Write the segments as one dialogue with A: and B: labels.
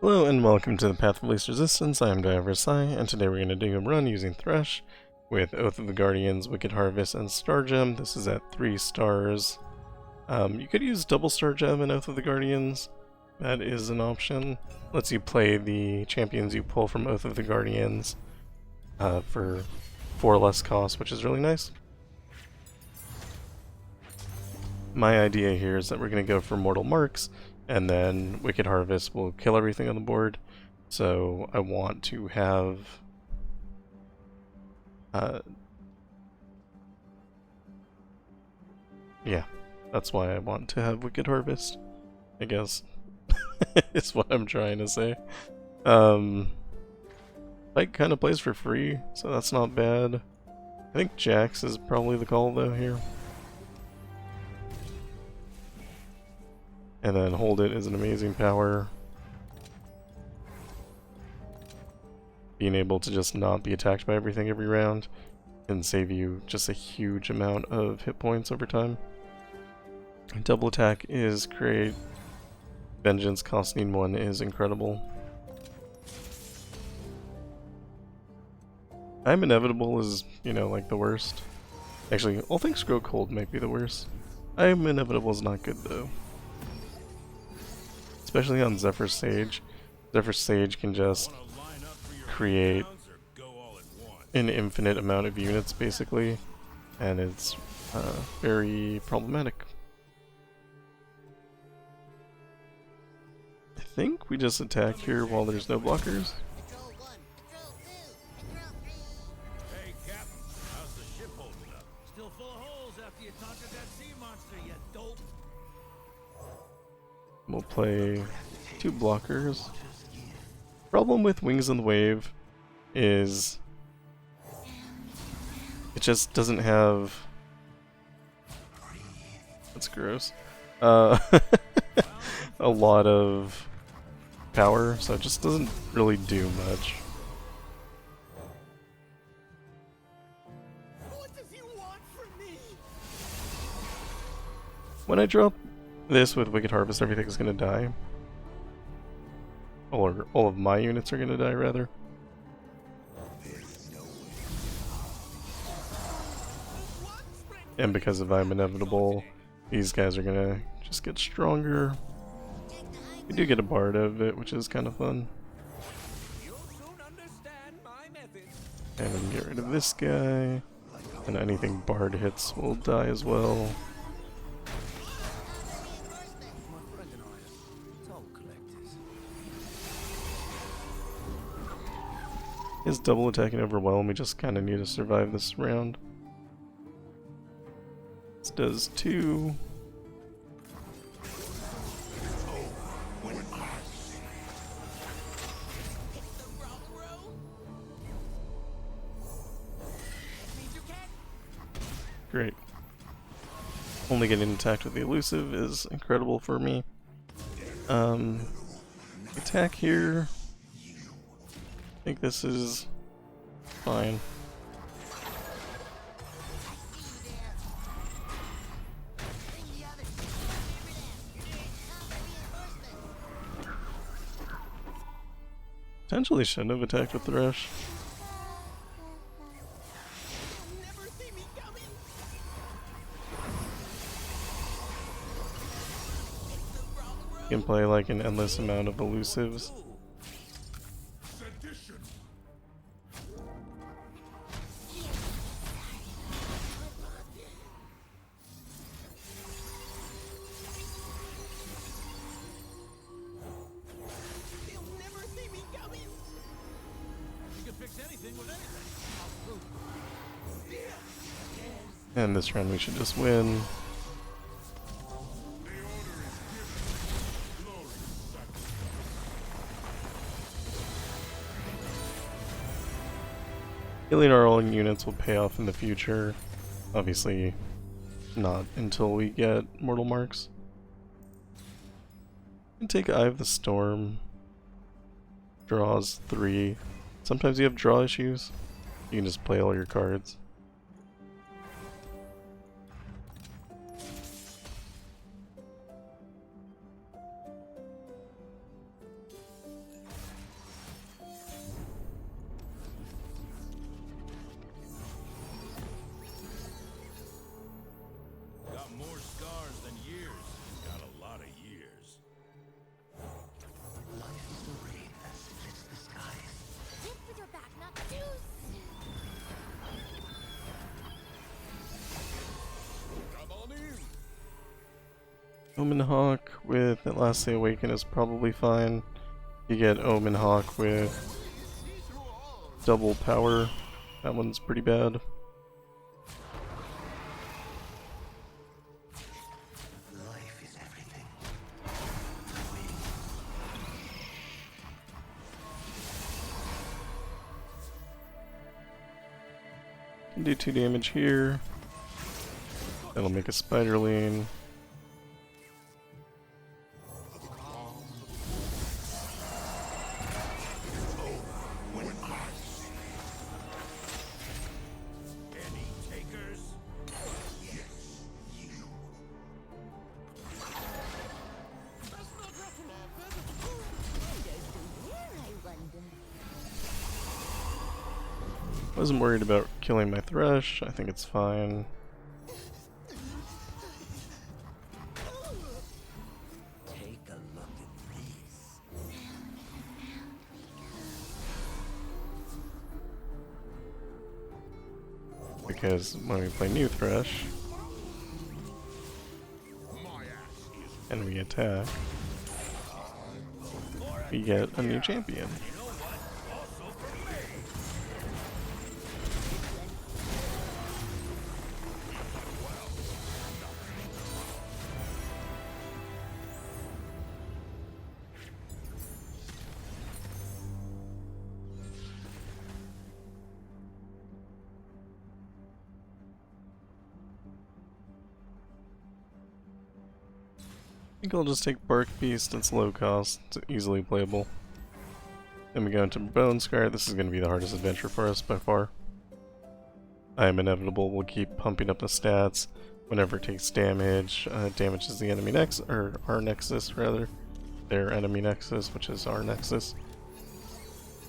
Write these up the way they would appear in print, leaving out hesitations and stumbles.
A: Hello and welcome to the Path of Least Resistance. I am Zephyr Sage, and today we're going to do a run using Thresh with Oath of the Guardians, Wicked Harvest, and Star Gem. This is at 3 stars. You could use double Star Gem and Oath of the Guardians. That is an option. Lets you play the champions you pull from Oath of the Guardians for 4 less cost, which is really nice. My idea here is that we're going to go for Mortal Marks, and then Wicked Harvest will kill everything on the board. So I want to have yeah, that's why I want to have Wicked Harvest, I guess. Is what I'm trying to say. Like kind of plays for free, so that's not bad. I think Jax is probably the call though here. And then Hold It is an amazing power. Being able to just not be attacked by everything every round can save you just a huge amount of hit points over time. Double attack is great. Vengeance costing 1 is incredible. I'm Inevitable is, you know, like the worst. Actually, all things grow cold might be the worst. I'm Inevitable is not good though. Especially on Zephyr Sage. Zephyr Sage can just create an infinite amount of units basically, and it's very problematic. I think we just attack here while there's no blockers.
B: Hey, Captain, how's the ship holding up? Still full of holes after you conquered that sea monster, you dope.
A: We'll play 2 blockers. Problem with Wings on the Wave is it just doesn't have... That's gross. A lot of power, so it just doesn't really do much.
B: What does he want from me?
A: When I drop this with Wicked Harvest, everything's gonna die. Or all of my units are gonna die, rather. And because of I'm Inevitable, these guys are gonna just get stronger. We do get a bard out of it, which is kind of fun. And we can get rid of this guy. And anything bard hits will die as well. His double attack and overwhelm, we just kind of need to survive this round. This does 2. Great. Only getting attacked with the elusive is incredible for me. Attack here. I think this is fine. Potentially shouldn't have attacked with Thresh. You can play like an endless amount of elusives. And this round we should just win. Healing our own units will pay off in the future. Obviously, not until we get Mortal Marks. And take Eye of the Storm. Draws 3. Sometimes you have draw issues. You can just play all your cards. Omen Hawk with At Last They Awaken is probably fine. You get Omen Hawk with double power. That one's pretty bad.
C: Life is everything.
A: Can do 2 damage here. That'll make a spiderling.
B: Any takers?
A: Wasn't worried about killing my Thresh. I think it's fine.
C: Take a look at these.
A: Because when we play new Thresh and we attack, we get a new champion. I think I'll just take Bark Beast, it's low cost, it's easily playable. Then we go into Bone Scryer. This is going to be the hardest adventure for us by far. I am inevitable, we'll keep pumping up the stats whenever it takes damage. Damages the enemy or our nexus rather. Their enemy nexus, which is our nexus.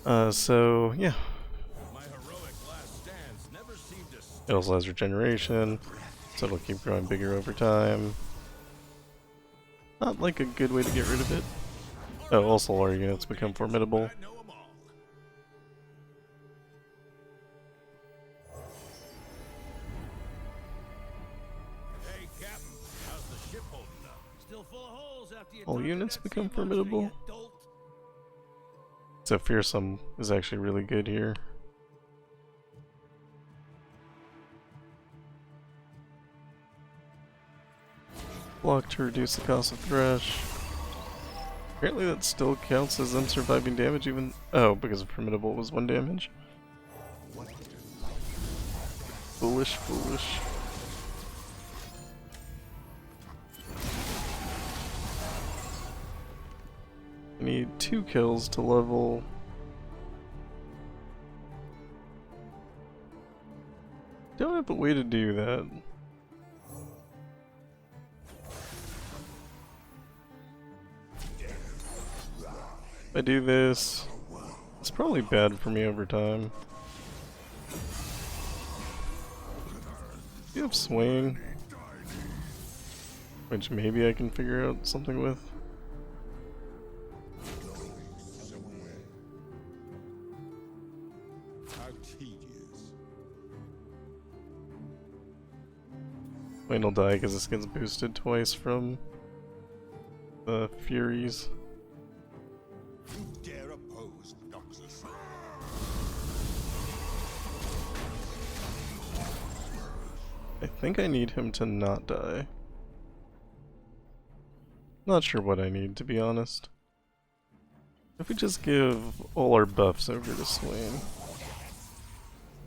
A: So yeah.
B: My heroic last stands never seem to
A: It also has regeneration, so it'll keep growing bigger over time. Not like a good way to get rid of it. Oh, also our units become formidable.
B: I know 'em all. Hey, Captain, how's the ship holding up? Still full of holes after you
A: All
B: took
A: units
B: that
A: become
B: sea monster,
A: formidable.
B: you dolt.
A: So Fearsome is actually really good here. Block to reduce the cost of Thresh. Apparently that still counts as unsurviving damage even— oh, because of Formidable was 1 damage. Foolish, foolish. I need 2 kills to level. Don't have a way to do that. If I do this, it's probably bad for me over time. You have Swing, which maybe I can figure out something with.
B: How tedious.
A: Wayne will die because this gets boosted twice from the Furies.
B: You dare oppose Noxus?
A: I think I need him to not die. Not sure what I need, to be honest. If we just give all our buffs over to Swain.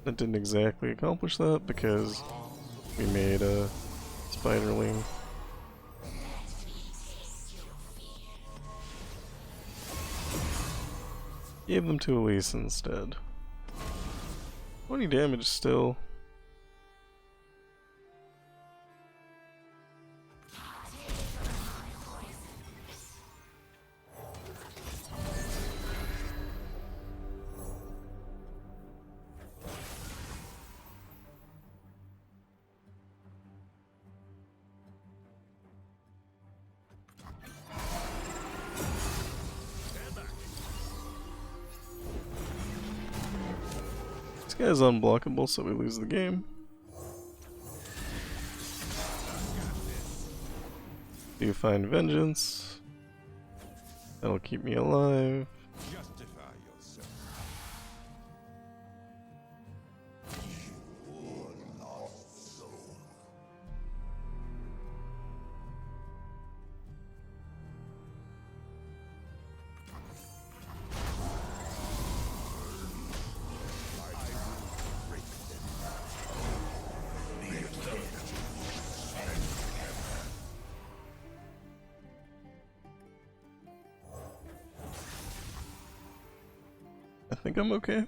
A: That didn't exactly accomplish that because we made a Spiderling. Gave them to Elise instead. 20 damage still. This guy's unblockable, so we lose the game. Do find vengeance. That'll keep me alive.
B: Justify yourself.
A: I think I'm okay.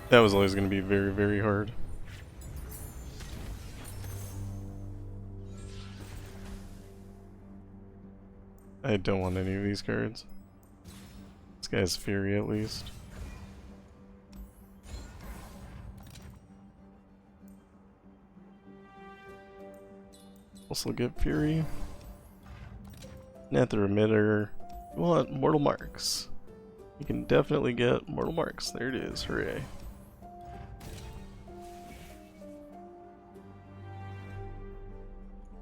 A: That was always going to be very, very hard. I don't want any of these cards. This guy's Fury at least. Also get Fury. Not the Remitter. You want Mortal Marks. You can definitely get Mortal Marks. There it is. Hooray.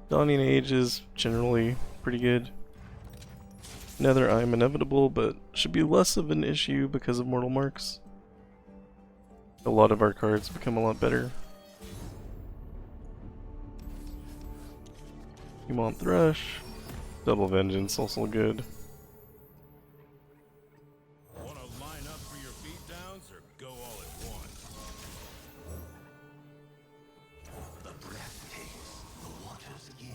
A: Dawning Age is generally pretty good. Nether I am inevitable, but should be less of an issue because of Mortal Marks. A lot of our cards become a lot better. You want Thresh. Double Vengeance, also good.
B: Want to line up for your beatdowns or go all at once?
C: The breath takes, the waters give.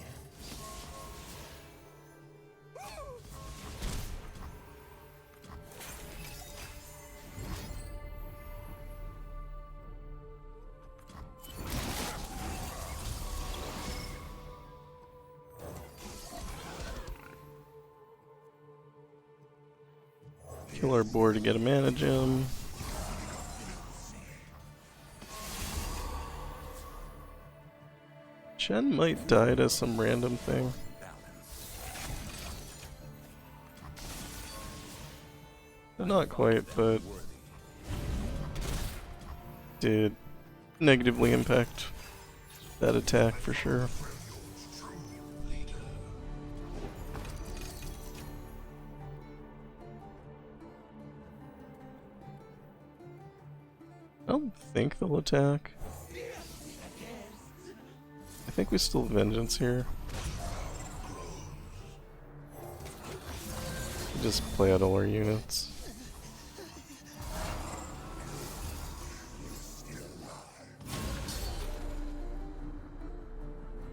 A: Kill our board to get a mana gem. Chen might die to some random thing. Not quite, but did negatively impact that attack for sure. I don't think they'll attack. I think we still have Vengeance here. Just play out all our units.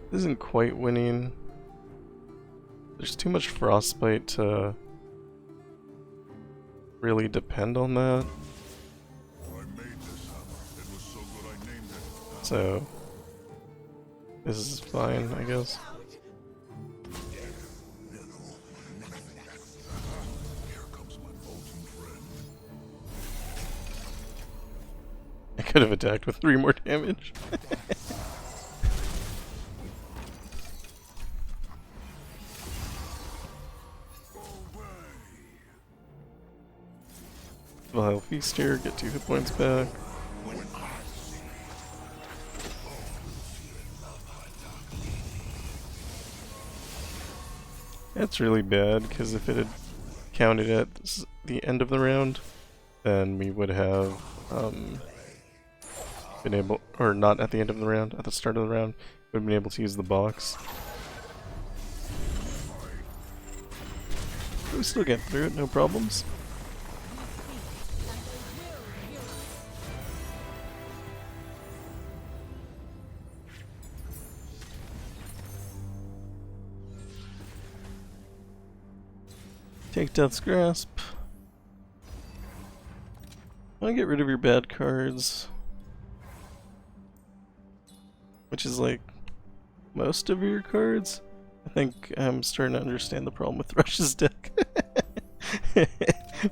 A: This isn't quite winning. There's too much Frostbite to really depend on that. So, this is fine, I guess. I could have attacked with 3 more damage. Vile Feast here, get 2 hit points back. That's really bad, because if it had counted at the end of the round, then we would have been able, or not at the end of the round, at the start of the round, we would have been able to use the box. We still get through it, no problems. Take Death's Grasp. I want to get rid of your bad cards. Which is like most of your cards. I think I'm starting to understand the problem with Thresh's deck.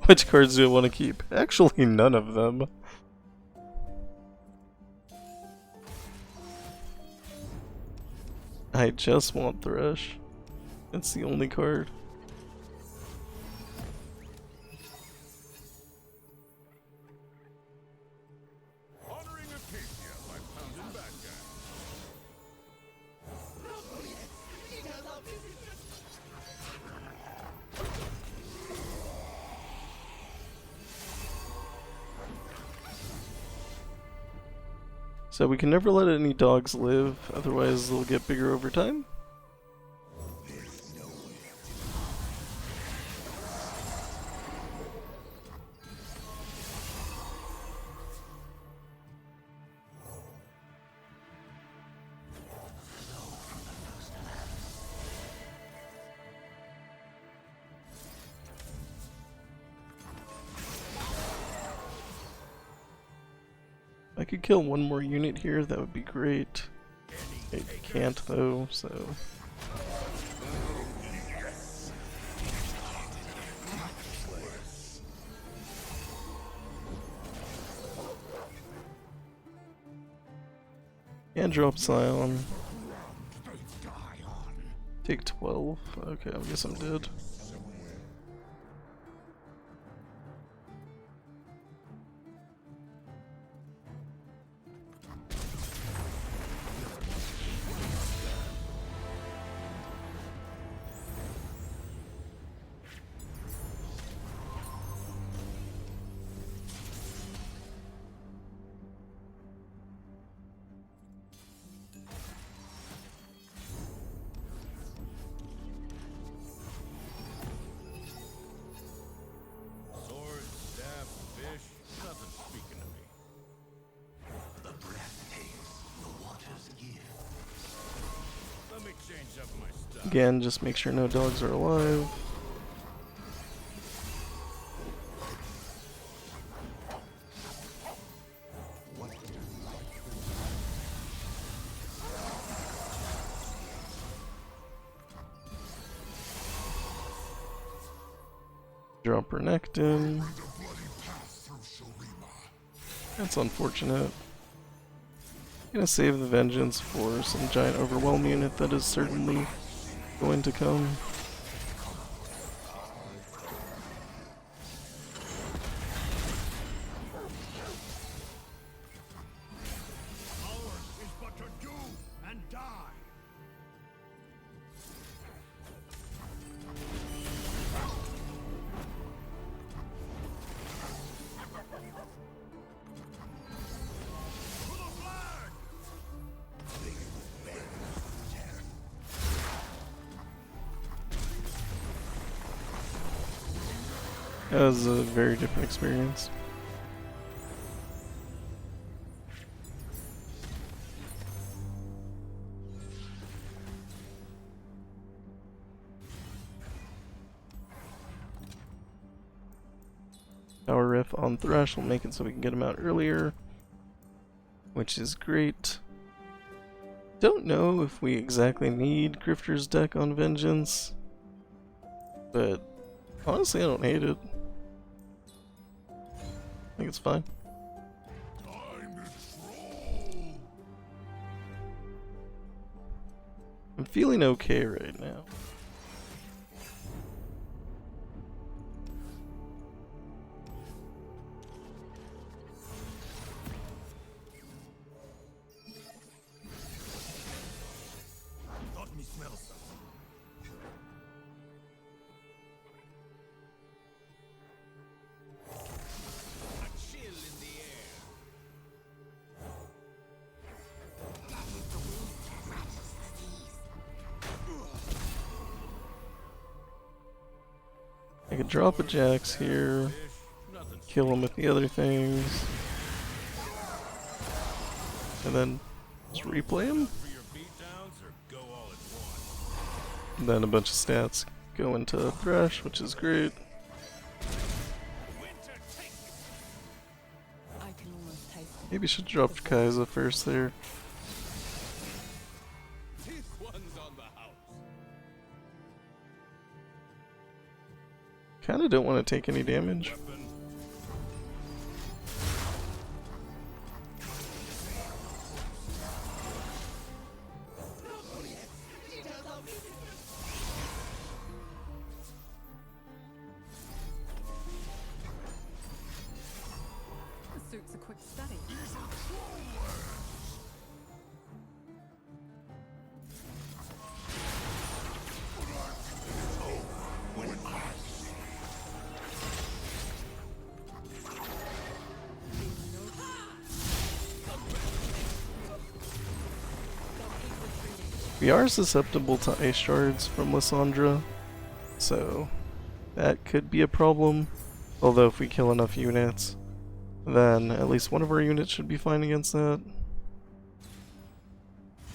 A: Which cards do I want to keep? Actually, none of them. I just want Thresh. That's the only card. So we can never let any dogs live, otherwise they'll get bigger over time. If I could kill one more unit here, that would be great. I can't though, so... And drop Scion. Take 12. Okay, I guess I'm dead.
B: Sword, staff, fish, nothing speaking to me.
C: The breath takes, the waters give.
B: Let me change up my stuff.
A: Again, just make sure no dogs are alive. Drop Renekton. That's unfortunate. Gonna save the vengeance for some giant overwhelm unit that is certainly going to come.
B: Ours is but to do and die. To the flag!
A: That was a very different experience. Power Riff on Thresh will make it so we can get him out earlier, which is great. Don't know if we exactly need Grifter's deck on Vengeance, but honestly I don't hate it. I think it's fine. I'm feeling okay right now.
B: Thought me smell something. A chill in the air.
A: I could drop a Jax here,
B: Nothing
A: kill him with the other things, and then just replay him.
B: for your beatdowns or go all at once.
A: And then a bunch of stats go into Thresh, which is great.
B: Winter, take
D: I can almost taste it.
A: Maybe should drop Kai'Sa first there.
B: this one's on the house.
A: Kinda don't want to take any damage.
B: Weapon.
D: The suit's a quick study.
A: We are susceptible to ice shards from Lissandra, so that could be a problem. Although if we kill enough units, then at least one of our units should be fine against that.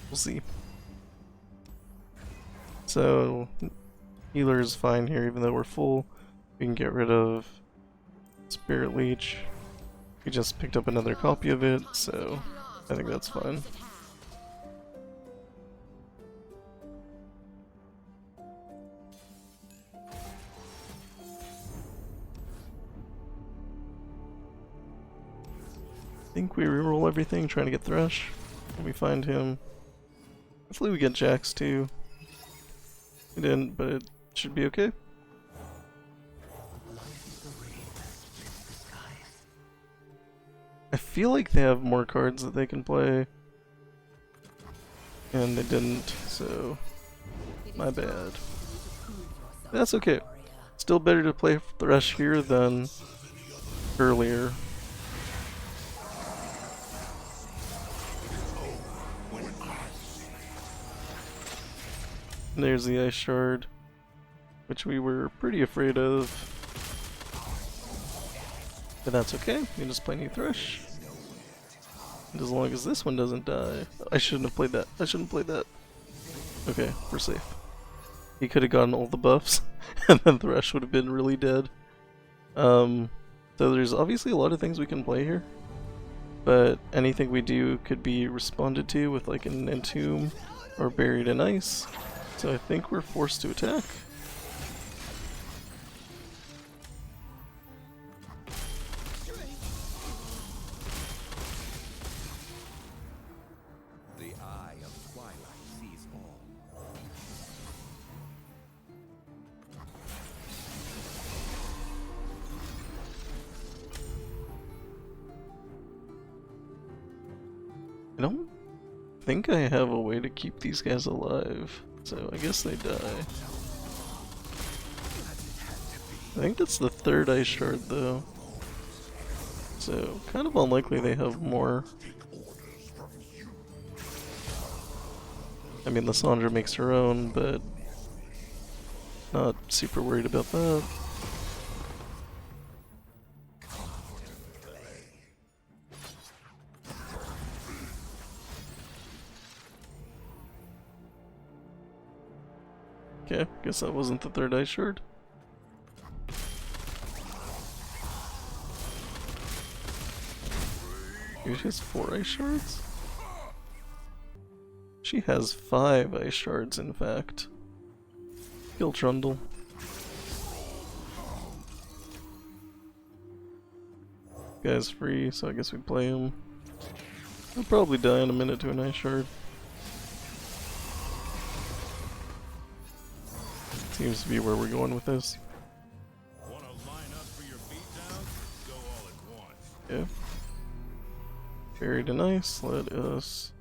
A: We'll see. So, healer is fine here even though we're full. We can get rid of Spirit Leech. We just picked up another copy of it, so I think that's fine. I think we reroll everything, trying to get Thresh. When we find him. Hopefully we get Jax too. We didn't, but it should be okay. I feel like they have more cards that they can play. And they didn't, so my bad. That's okay. Still better to play Thresh here than earlier. There's the Ice Shard, which we were pretty afraid of. But that's okay, we can just play new Thresh. And as long as this one doesn't die... I shouldn't have played that, I shouldn't have played that. Okay, we're safe. He could have gotten all the buffs, and then Thresh would have been really dead. So there's obviously a lot of things we can play here. But anything we do could be responded to with like an Entomb or Buried in Ice. So I think we're forced to attack.
C: The eye of twilight sees all.
A: I don't think I have a way to keep these guys alive. So I guess they die. I think that's the third Ice Shard though. So kind of unlikely they have more. I mean, Lissandra makes her own, but not super worried about that. Okay, guess that wasn't the third Ice Shard. Maybe she has 4 Ice Shards? She has 5 Ice Shards, in fact. Kill Trundle. Guy's free, so I guess we play him. He'll probably die in a minute to an Ice Shard. Seems to be where we're going with this.
B: Wanna line up for your beatdown? Go all at once.
A: Okay. Buried in Ice, let us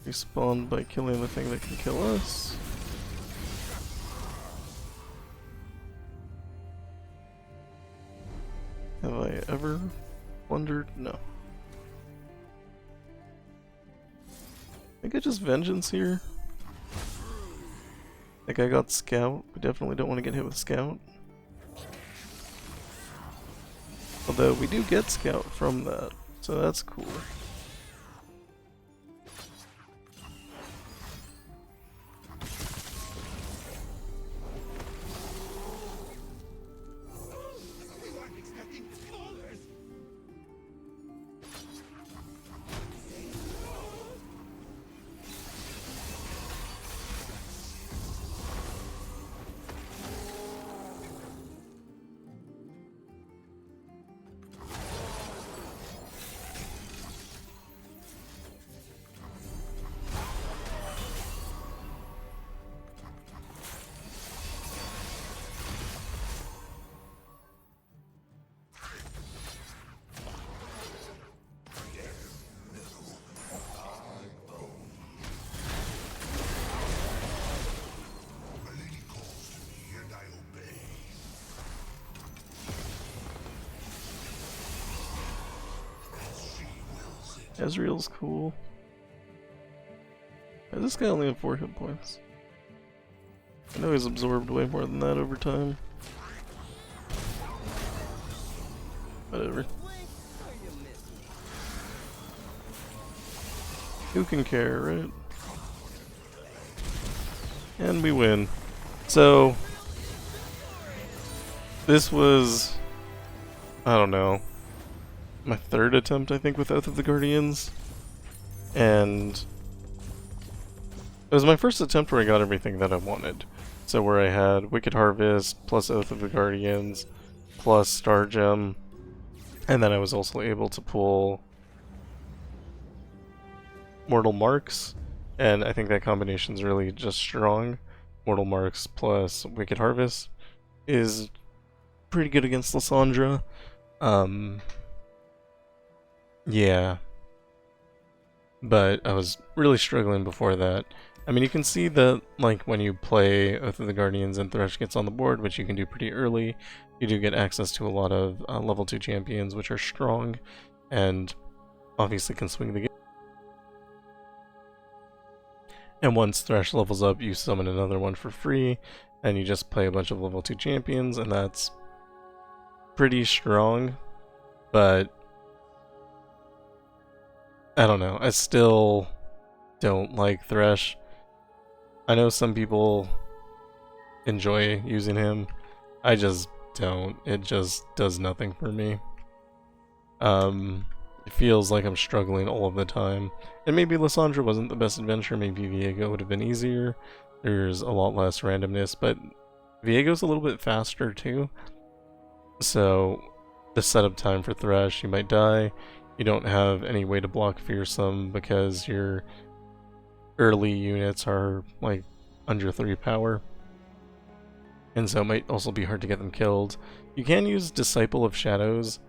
A: respawn by killing the thing that can kill us. Have I ever wondered? No. I think I just Vengeance here. Like I got Scout, we definitely don't want to get hit with Scout. Although we do get Scout from that, so that's cool. Ezreal's cool. Does this guy only have 4 hit points? I know he's absorbed way more than that over time. Whatever. Who can care, right? And we win. So, this was, I don't know, my 3rd attempt, I think, with Oath of the Guardians. And it was my first attempt where I got everything that I wanted. So where I had Wicked Harvest, plus Oath of the Guardians, plus Star Gem, and then I was also able to pull Mortal Marks, and I think that combination is really just strong. Mortal Marks plus Wicked Harvest is pretty good against Lissandra. Yeah. But I was really struggling before that. I mean, you can see that, like, when you play Oath of the Guardians and Thresh gets on the board, which you can do pretty early, you do get access to a lot of level 2 champions, which are strong, and obviously can swing the game. And once Thresh levels up, you summon another one for free, and you just play a bunch of level 2 champions, and that's pretty strong, but I don't know, I still don't like Thresh. I know some people enjoy using him, I just don't. It just does nothing for me. It feels like I'm struggling all of the time. And maybe Lissandra wasn't the best adventure, maybe Viego would have been easier. There's a lot less randomness, but Viego's a little bit faster too. So the setup time for Thresh, you might die. You don't have any way to block Fearsome because your early units are like under 3 power. And so it might also be hard to get them killed. You can use Disciple of Shadows,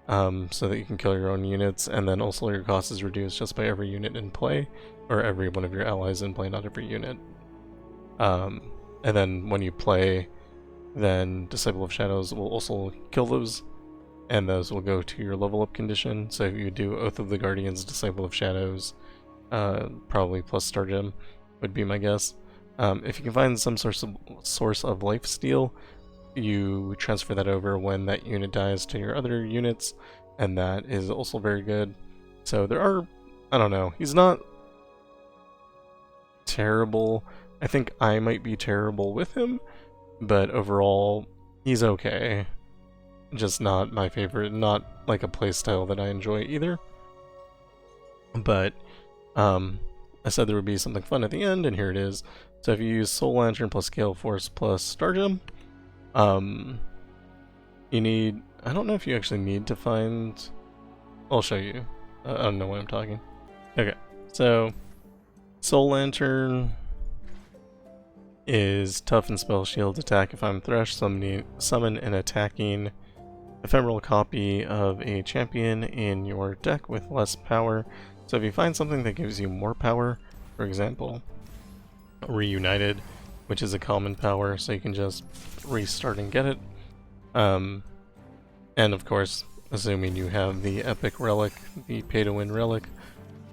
A: so that you can kill your own units, and then also your cost is reduced just by every unit in play, or every one of your allies in play, not every unit. And then when you play, then Disciple of Shadows will also kill those, and those will go to your level up condition. So if you do Oath of the Guardians, Disciple of Shadows, probably plus Star Gem would be my guess. If you can find some source of lifesteal, you transfer that over when that unit dies to your other units, and that is also very good. So there are, I don't know, he's not terrible. I think I might be terrible with him, but overall, he's okay. Just not my favorite, not like a playstyle that I enjoy either. But, I said there would be something fun at the end, and here it is. So if you use Soul Lantern plus Gale Force plus Star Gem, you need, I don't know if you actually need to find, I'll show you. I don't know why I'm talking. Okay, so Soul Lantern is tough and spell shield attack. If I'm Thresh, summon an attacking ephemeral copy of a champion in your deck with less power. So if you find something that gives you more power, for example, Reunited, which is a common power, so you can just restart and get it. And of course, assuming you have the epic relic, the pay-to-win relic,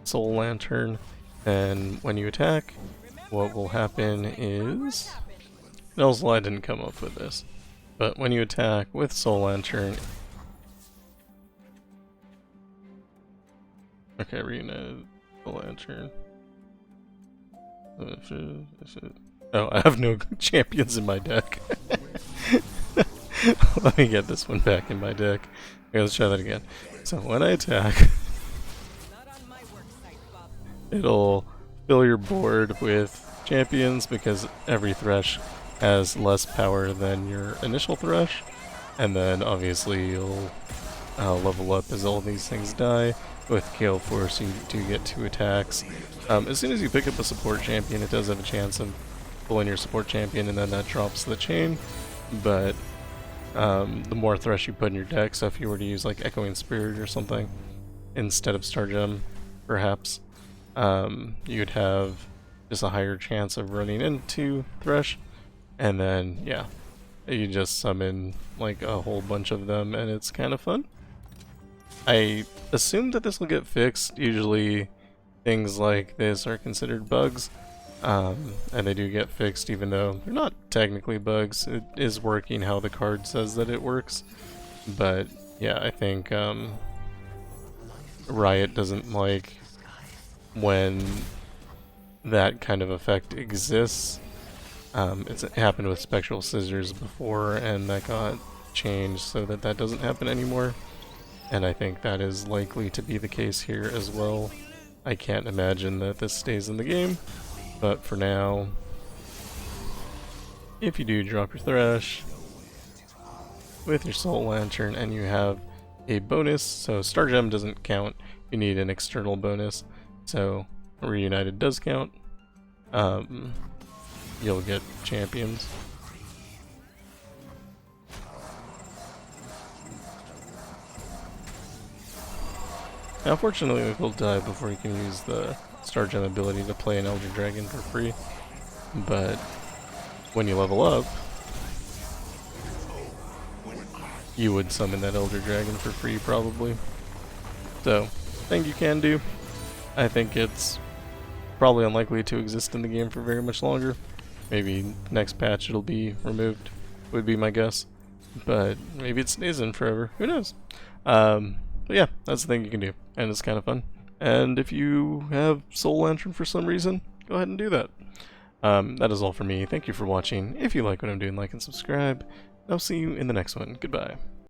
A: Soul Lantern, then when you attack, what will happen is... Also, I didn't come up with this, but when you attack with Soul Lantern... Okay, Reunited, Soul Lantern... Oh, I have no champions in my deck. Let me get this one back in my deck. Okay, let's try that again. So when I attack, it'll fill your board with champions because every Thresh has less power than your initial Thresh. And then obviously you'll level up as all these things die. With Gale Force, you do get 2 attacks. As soon as you pick up a support champion, it does have a chance of pulling your support champion, and then that drops the chain. But the more Thresh you put in your deck, so if you were to use like Echoing Spirit or something instead of Star Gem, perhaps, you'd have just a higher chance of running into Thresh. And then, yeah, you just summon like a whole bunch of them, and it's kind of fun. I assume that this will get fixed. Usually things like this are considered bugs, and they do get fixed even though they're not technically bugs. It is working how the card says that it works, but yeah, I think Riot doesn't like when that kind of effect exists. It's happened with Spectral Scissors before, and that got changed so that that doesn't happen anymore. And I think that is likely to be the case here as well. I can't imagine that this stays in the game, but for now, if you do drop your Thresh with your Soul Lantern and you have a bonus, so Star Gem doesn't count, you need an external bonus, so Reunited does count, you'll get champions. Now, unfortunately, we will die before you can use the Star Gem ability to play an Elder Dragon for free, but when you level up, you would summon that Elder Dragon for free, probably. So, thing you can do. I think it's probably unlikely to exist in the game for very much longer. Maybe next patch it'll be removed, would be my guess. But maybe it stays in forever. Who knows? But yeah, that's the thing you can do, and it's kind of fun. And if you have Soul Lantern for some reason, go ahead and do that. That is all for me. Thank you for watching. If you like what I'm doing, like and subscribe. I'll see you in the next one. Goodbye.